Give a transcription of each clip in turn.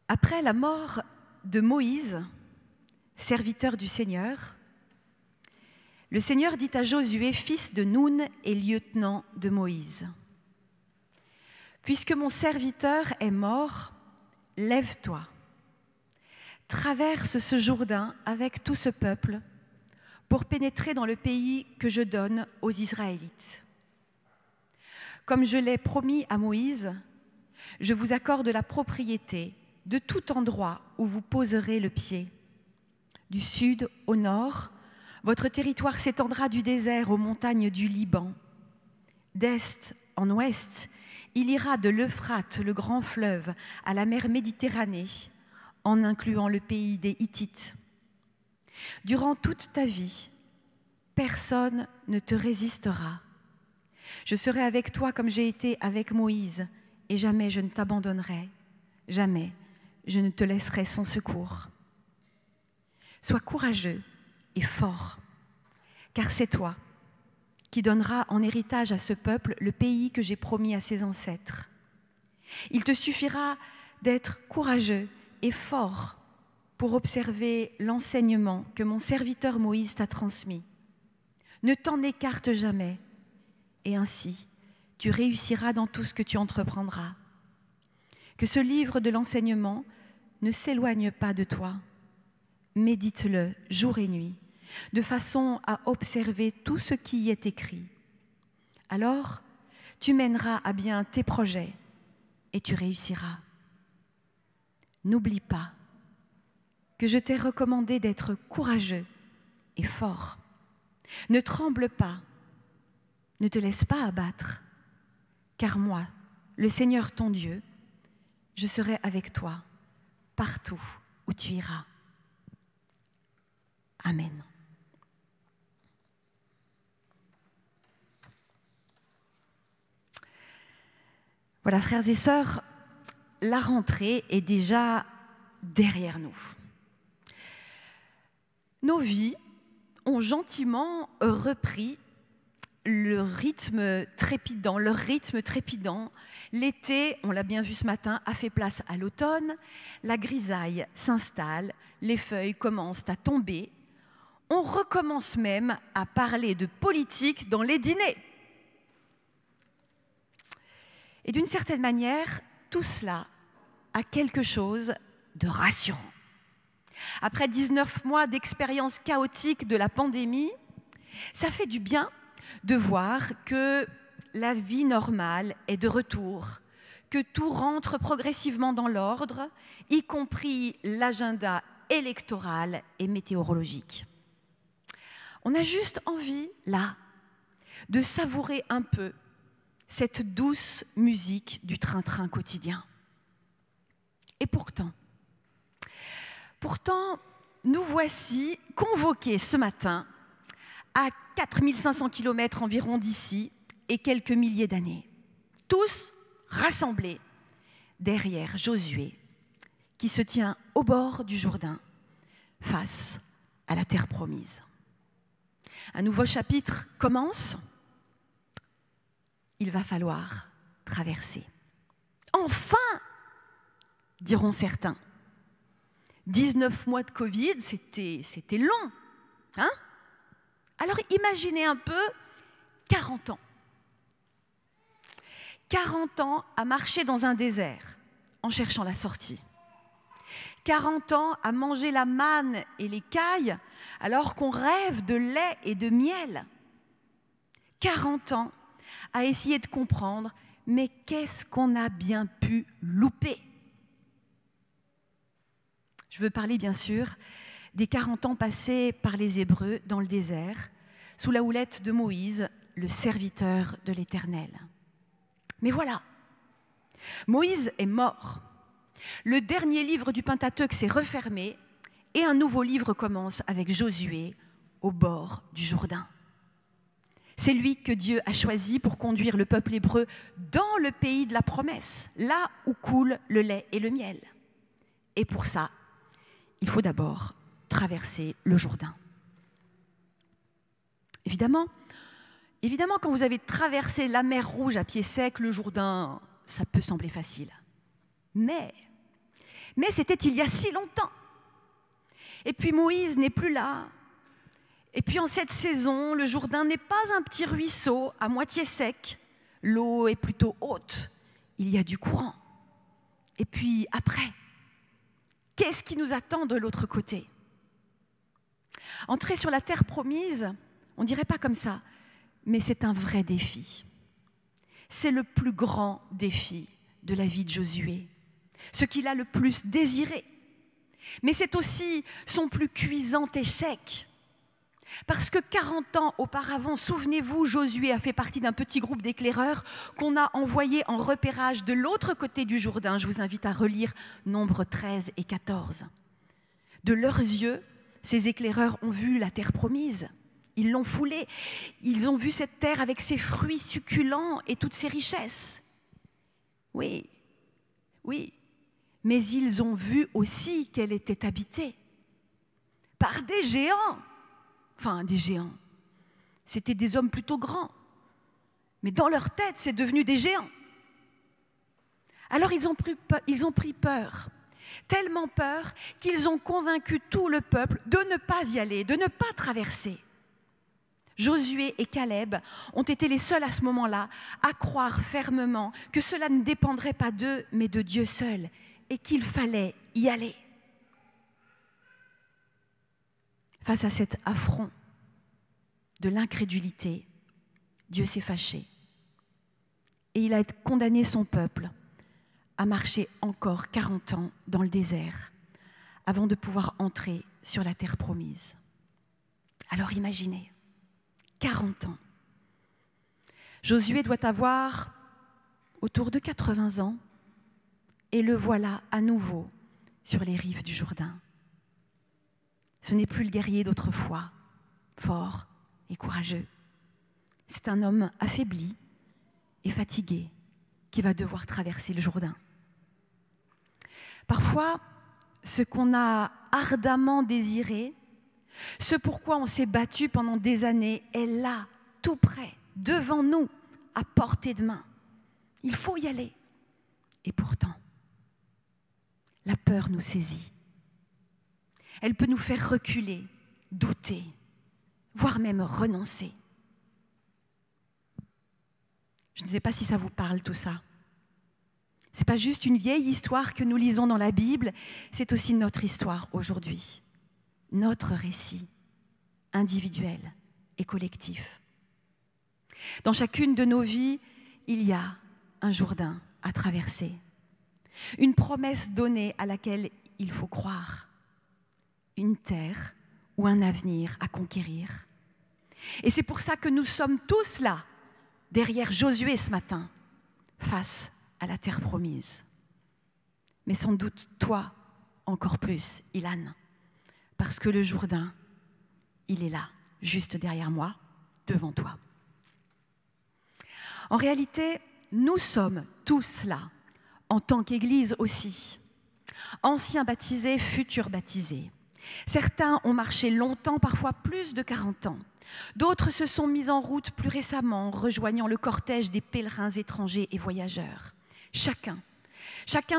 Après la mort de Moïse, serviteur du Seigneur, le Seigneur dit à Josué, fils de Nun et lieutenant de Moïse, « Puisque mon serviteur est mort, lève-toi, traverse ce Jourdain avec tout ce peuple pour pénétrer dans le pays que je donne aux Israélites. Comme je l'ai promis à Moïse, je vous accorde la propriété de tout endroit où vous poserez le pied. Du sud au nord, votre territoire s'étendra du désert aux montagnes du Liban. D'est en ouest, il ira de l'Euphrate, le grand fleuve, à la mer Méditerranée, en incluant le pays des Hittites. Durant toute ta vie, personne ne te résistera. Je serai avec toi comme j'ai été avec Moïse, et jamais je ne t'abandonnerai, jamais je ne te laisserai sans secours. Sois courageux et fort, car c'est toi qui donneras en héritage à ce peuple le pays que j'ai promis à ses ancêtres. Il te suffira d'être courageux et fort pour observer l'enseignement que mon serviteur Moïse t'a transmis. Ne t'en écarte jamais, et ainsi tu réussiras dans tout ce que tu entreprendras. Que ce livre de l'enseignement ne s'éloigne pas de toi. Médite-le jour et nuit, de façon à observer tout ce qui y est écrit. Alors, tu mèneras à bien tes projets et tu réussiras. N'oublie pas que je t'ai recommandé d'être courageux et fort. Ne tremble pas, ne te laisse pas abattre, car moi, le Seigneur ton Dieu, je serai avec toi partout où tu iras. Amen. Voilà, frères et sœurs, la rentrée est déjà derrière nous. Nos vies ont gentiment repris leur rythme trépidant. L'été, on l'a bien vu ce matin, a fait place à l'automne. La grisaille s'installe, les feuilles commencent à tomber. On recommence même à parler de politique dans les dîners. Et d'une certaine manière, tout cela a quelque chose de rassurant. Après 19 mois d'expérience chaotique de la pandémie, ça fait du bien de voir que la vie normale est de retour, que tout rentre progressivement dans l'ordre, y compris l'agenda électoral et météorologique. On a juste envie, là, de savourer un peu cette douce musique du train-train quotidien. Et pourtant, nous voici convoqués ce matin à 4500 km environ d'ici et quelques milliers d'années, tous rassemblés derrière Josué, qui se tient au bord du Jourdain, face à la terre promise. Un nouveau chapitre commence. Il va falloir traverser. Enfin, diront certains. 19 mois de Covid, c'était long. Hein? Alors imaginez un peu 40 ans. 40 ans à marcher dans un désert en cherchant la sortie. 40 ans à manger la manne et les cailles alors qu'on rêve de lait et de miel. 40 ans à essayer de comprendre, mais qu'est-ce qu'on a bien pu louper? Je veux parler bien sûr des 40 ans passés par les Hébreux dans le désert, sous la houlette de Moïse, le serviteur de l'Éternel. Mais voilà, Moïse est mort. Le dernier livre du Pentateuque s'est refermé et un nouveau livre commence avec Josué au bord du Jourdain. C'est lui que Dieu a choisi pour conduire le peuple hébreu dans le pays de la promesse, là où coule le lait et le miel. Et pour ça, il faut d'abord traverser le Jourdain. Évidemment, quand vous avez traversé la mer Rouge à pied sec, le Jourdain, ça peut sembler facile. Mais Mais c'était il y a si longtemps. Et puis Moïse n'est plus là. Et puis en cette saison, le Jourdain n'est pas un petit ruisseau à moitié sec. L'eau est plutôt haute. Il y a du courant. Et puis après, qu'est-ce qui nous attend de l'autre côté? Entrer sur la terre promise, on ne dirait pas comme ça, mais c'est un vrai défi. C'est le plus grand défi de la vie de Josué, ce qu'il a le plus désiré. Mais c'est aussi son plus cuisant échec. Parce que 40 ans auparavant, souvenez-vous, Josué a fait partie d'un petit groupe d'éclaireurs qu'on a envoyé en repérage de l'autre côté du Jourdain. Je vous invite à relire Nombres 13 et 14. De leurs yeux, ces éclaireurs ont vu la terre promise. Ils l'ont foulée. Ils ont vu cette terre avec ses fruits succulents et toutes ses richesses. Oui, oui. Mais ils ont vu aussi qu'elle était habitée par des géants. Enfin, des géants. C'était des hommes plutôt grands. Mais dans leur tête, c'est devenu des géants. Alors ils ont pris peur. Tellement peur qu'ils ont convaincu tout le peuple de ne pas y aller, de ne pas traverser. Josué et Caleb ont été les seuls à ce moment-là à croire fermement que cela ne dépendrait pas d'eux, mais de Dieu seul, et qu'il fallait y aller. Face à cet affront de l'incrédulité, Dieu s'est fâché. Et il a condamné son peuple à marcher encore 40 ans dans le désert avant de pouvoir entrer sur la terre promise. Alors imaginez, 40 ans. Josué doit avoir autour de 80 ans et le voilà à nouveau sur les rives du Jourdain. Ce n'est plus le guerrier d'autrefois, fort et courageux. C'est un homme affaibli et fatigué qui va devoir traverser le Jourdain. Parfois, ce qu'on a ardemment désiré, ce pourquoi on s'est battu pendant des années, est là, tout près, devant nous, à portée de main. Il faut y aller. Et pourtant, la peur nous saisit. Elle peut nous faire reculer, douter, voire même renoncer. Je ne sais pas si ça vous parle tout ça. Ce n'est pas juste une vieille histoire que nous lisons dans la Bible, c'est aussi notre histoire aujourd'hui, notre récit individuel et collectif. Dans chacune de nos vies, il y a un Jourdain à traverser, une promesse donnée à laquelle il faut croire, une terre ou un avenir à conquérir. Et c'est pour ça que nous sommes tous là, derrière Josué ce matin, face à la terre promise. Mais sans doute toi, encore plus, Ilan, parce que le Jourdain, il est là, juste derrière moi, devant toi. En réalité, nous sommes tous là, en tant qu'Église aussi, anciens baptisés, futurs baptisés. Certains ont marché longtemps, parfois plus de 40 ans. D'autres se sont mis en route plus récemment, rejoignant le cortège des pèlerins étrangers et voyageurs. Chacun,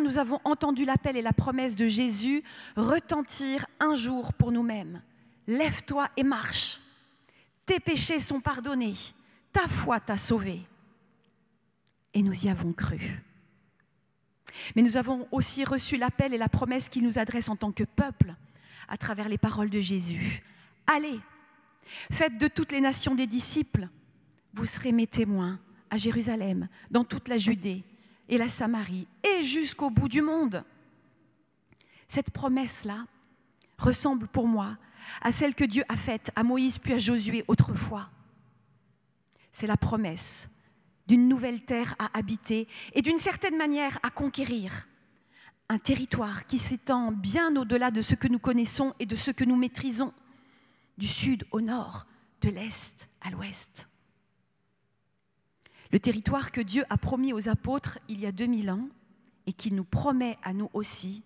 nous avons entendu l'appel et la promesse de Jésus retentir un jour pour nous-mêmes. Lève-toi et marche. Tes péchés sont pardonnés. Ta foi t'a sauvé. Et nous y avons cru. Mais nous avons aussi reçu l'appel et la promesse qu'il nous adresse en tant que peuple à travers les paroles de Jésus. Allez, faites de toutes les nations des disciples. Vous serez mes témoins à Jérusalem, dans toute la Judée et la Samarie, et jusqu'au bout du monde. Cette promesse-là ressemble pour moi à celle que Dieu a faite à Moïse puis à Josué autrefois. C'est la promesse d'une nouvelle terre à habiter et d'une certaine manière à conquérir. Un territoire qui s'étend bien au-delà de ce que nous connaissons et de ce que nous maîtrisons, du sud au nord, de l'est à l'ouest. Le territoire que Dieu a promis aux apôtres il y a 2000 ans et qu'il nous promet à nous aussi,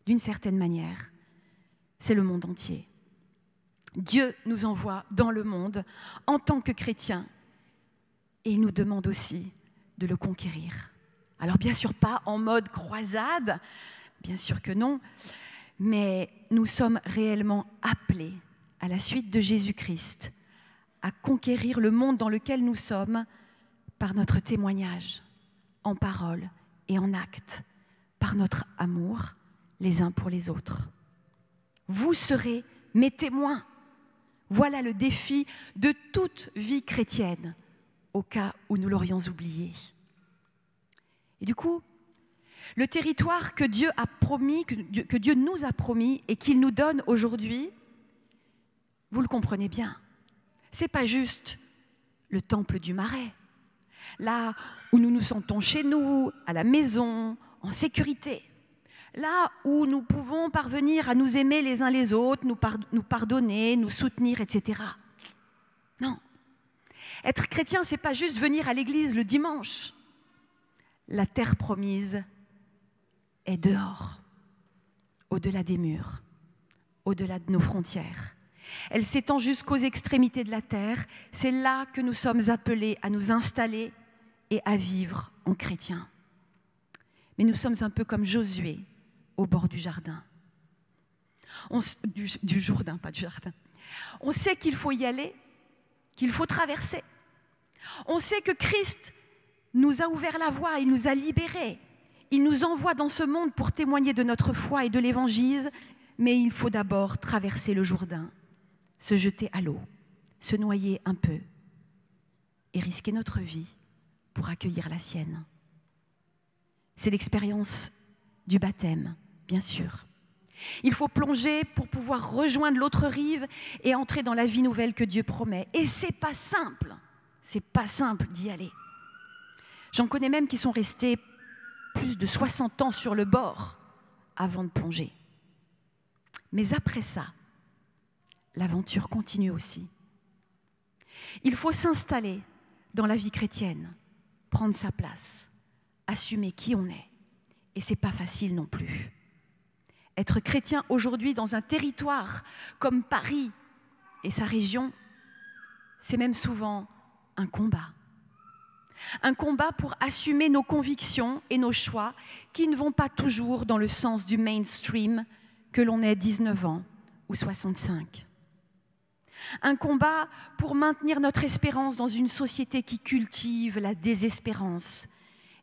d'une certaine manière, c'est le monde entier. Dieu nous envoie dans le monde en tant que chrétiens et il nous demande aussi de le conquérir. Alors bien sûr pas en mode croisade, Bien sûr que non, mais nous sommes réellement appelés, à la suite de Jésus-Christ, à conquérir le monde dans lequel nous sommes par notre témoignage, en parole et en acte, par notre amour les uns pour les autres. Vous serez mes témoins. Voilà le défi de toute vie chrétienne, au cas où nous l'aurions oublié. Et du coup, le territoire que Dieu a promis, que Dieu nous a promis et qu'il nous donne aujourd'hui, vous le comprenez bien, ce n'est pas juste le temple du Marais, là où nous nous sentons chez nous, à la maison, en sécurité, là où nous pouvons parvenir à nous aimer les uns les autres, nous pardonner, nous soutenir, etc. Non. Être chrétien, ce n'est pas juste venir à l'église le dimanche. La terre promise est dehors, au-delà des murs, au-delà de nos frontières. Elle s'étend jusqu'aux extrémités de la terre. C'est là que nous sommes appelés à nous installer et à vivre en chrétiens. Mais nous sommes un peu comme Josué au bord du jardin. Du Jourdain, pas du jardin. On sait qu'il faut y aller, qu'il faut traverser. On sait que Christ nous a ouvert la voie, il nous a libérés. Il nous envoie dans ce monde pour témoigner de notre foi et de l'Évangile, mais il faut d'abord traverser le Jourdain, se jeter à l'eau, se noyer un peu et risquer notre vie pour accueillir la sienne. C'est l'expérience du baptême, bien sûr. Il faut plonger pour pouvoir rejoindre l'autre rive et entrer dans la vie nouvelle que Dieu promet. Et c'est pas simple d'y aller. J'en connais même qui sont restés plus de 60 ans sur le bord avant de plonger. Mais après ça, l'aventure continue aussi. Il faut s'installer dans la vie chrétienne, prendre sa place, assumer qui on est. Et ce n'est pas facile non plus. Être chrétien aujourd'hui dans un territoire comme Paris et sa région, c'est même souvent un combat. Un combat pour assumer nos convictions et nos choix qui ne vont pas toujours dans le sens du mainstream, que l'on ait 19 ans ou 65. Un combat pour maintenir notre espérance dans une société qui cultive la désespérance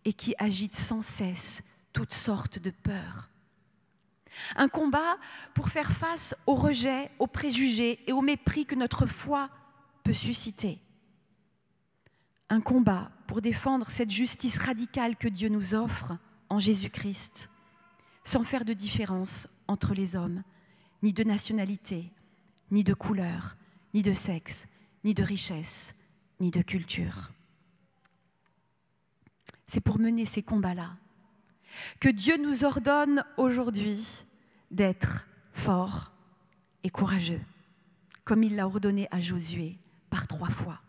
et qui agite sans cesse toutes sortes de peurs. Un combat pour faire face au rejet, aux préjugés et au mépris que notre foi peut susciter. Un combat pour défendre cette justice radicale que Dieu nous offre en Jésus-Christ, sans faire de différence entre les hommes, ni de nationalité, ni de couleur, ni de sexe, ni de richesse, ni de culture. C'est pour mener ces combats-là que Dieu nous ordonne aujourd'hui d'être forts et courageux, comme il l'a ordonné à Josué par 3 fois.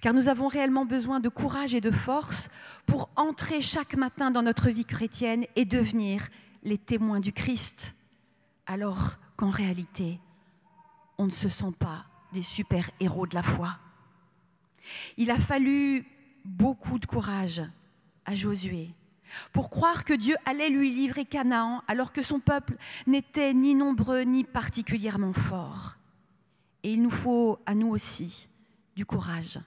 Car nous avons réellement besoin de courage et de force pour entrer chaque matin dans notre vie chrétienne et devenir les témoins du Christ, alors qu'en réalité, on ne se sent pas des super-héros de la foi. Il a fallu beaucoup de courage à Josué pour croire que Dieu allait lui livrer Canaan alors que son peuple n'était ni nombreux ni particulièrement fort. Et il nous faut à nous aussi du courage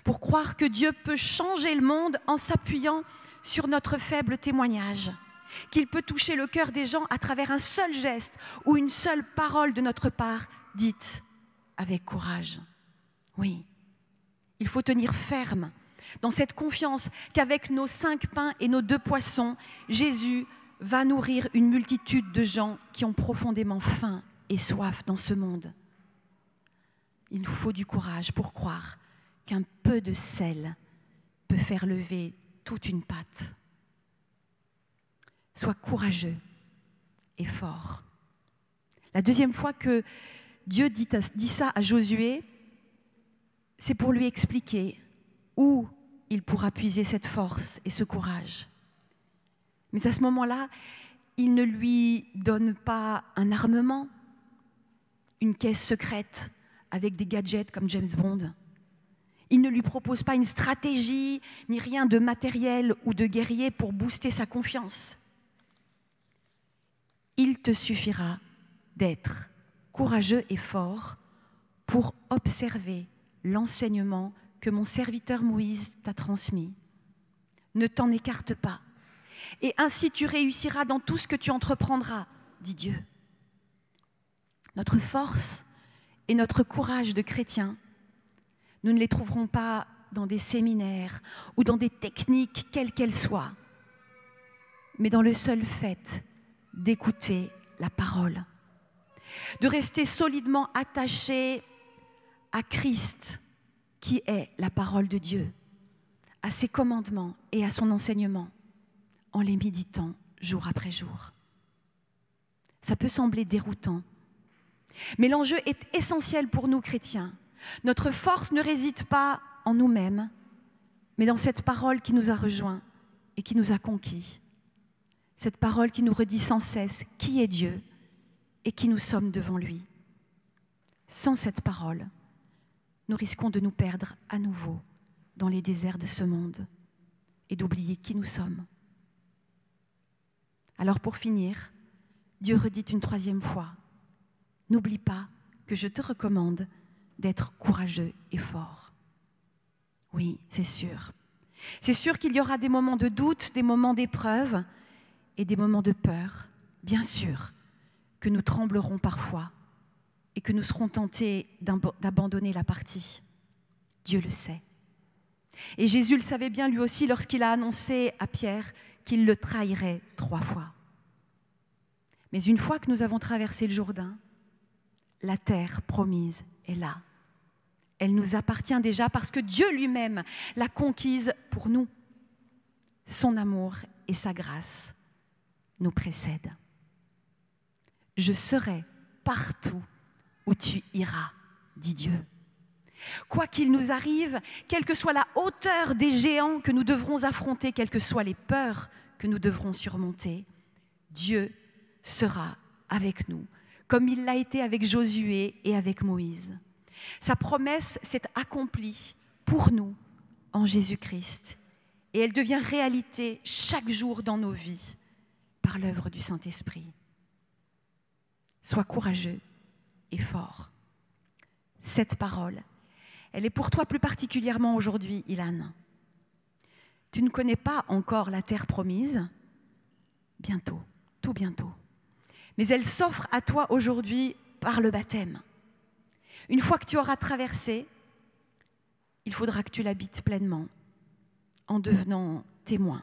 pour croire que Dieu peut changer le monde en s'appuyant sur notre faible témoignage, qu'il peut toucher le cœur des gens à travers un seul geste ou une seule parole de notre part, dite avec courage. Oui, il faut tenir ferme dans cette confiance qu'avec nos 5 pains et nos 2 poissons, Jésus va nourrir une multitude de gens qui ont profondément faim et soif dans ce monde. Il nous faut du courage pour croire qu'un peu de sel peut faire lever toute une pâte. Sois courageux et fort. La deuxième fois que Dieu dit ça à Josué, c'est pour lui expliquer où il pourra puiser cette force et ce courage. Mais à ce moment-là, il ne lui donne pas un armement, une caisse secrète avec des gadgets comme James Bond. Il ne lui propose pas une stratégie, ni rien de matériel ou de guerrier pour booster sa confiance. Il te suffira d'être courageux et fort pour observer l'enseignement que mon serviteur Moïse t'a transmis. Ne t'en écarte pas, et ainsi tu réussiras dans tout ce que tu entreprendras, dit Dieu. Notre force et notre courage de chrétien, nous ne les trouverons pas dans des séminaires ou dans des techniques quelles qu'elles soient, mais dans le seul fait d'écouter la parole, de rester solidement attaché à Christ, qui est la parole de Dieu, à ses commandements et à son enseignement, en les méditant jour après jour. Ça peut sembler déroutant, mais l'enjeu est essentiel pour nous chrétiens. Notre force ne réside pas en nous-mêmes, mais dans cette parole qui nous a rejoints et qui nous a conquis. Cette parole qui nous redit sans cesse qui est Dieu et qui nous sommes devant lui. Sans cette parole, nous risquons de nous perdre à nouveau dans les déserts de ce monde et d'oublier qui nous sommes. Alors pour finir, Dieu redit une troisième fois, n'oublie pas que je te recommande d'être courageux et fort. Oui, c'est sûr. C'est sûr qu'il y aura des moments de doute, des moments d'épreuve et des moments de peur. Bien sûr que nous tremblerons parfois et que nous serons tentés d'abandonner la partie. Dieu le sait. Et Jésus le savait bien lui aussi lorsqu'il a annoncé à Pierre qu'il le trahirait 3 fois. Mais une fois que nous avons traversé le Jourdain, la terre promise est là. Elle nous appartient déjà parce que Dieu lui-même l'a conquise pour nous. Son amour et sa grâce nous précèdent. Je serai partout où tu iras, dit Dieu. Quoi qu'il nous arrive, quelle que soit la hauteur des géants que nous devrons affronter, quelles que soient les peurs que nous devrons surmonter, Dieu sera avec nous, comme il l'a été avec Josué et avec Moïse. Sa promesse s'est accomplie pour nous en Jésus-Christ et elle devient réalité chaque jour dans nos vies par l'œuvre du Saint-Esprit. Sois courageux et fort. Cette parole, elle est pour toi plus particulièrement aujourd'hui, Ilan. Tu ne connais pas encore la terre promise, bientôt, tout bientôt. Mais elle s'offre à toi aujourd'hui par le baptême. Une fois que tu auras traversé, il faudra que tu l'habites pleinement en devenant témoin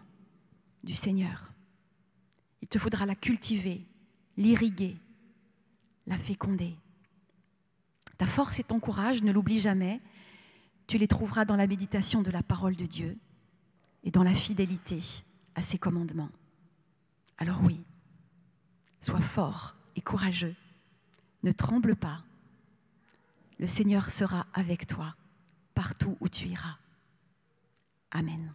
du Seigneur. Il te faudra la cultiver, l'irriguer, la féconder. Ta force et ton courage, ne l'oublie jamais, tu les trouveras dans la méditation de la parole de Dieu et dans la fidélité à ses commandements. Alors oui, sois fort et courageux, ne tremble pas. Le Seigneur sera avec toi partout où tu iras. Amen.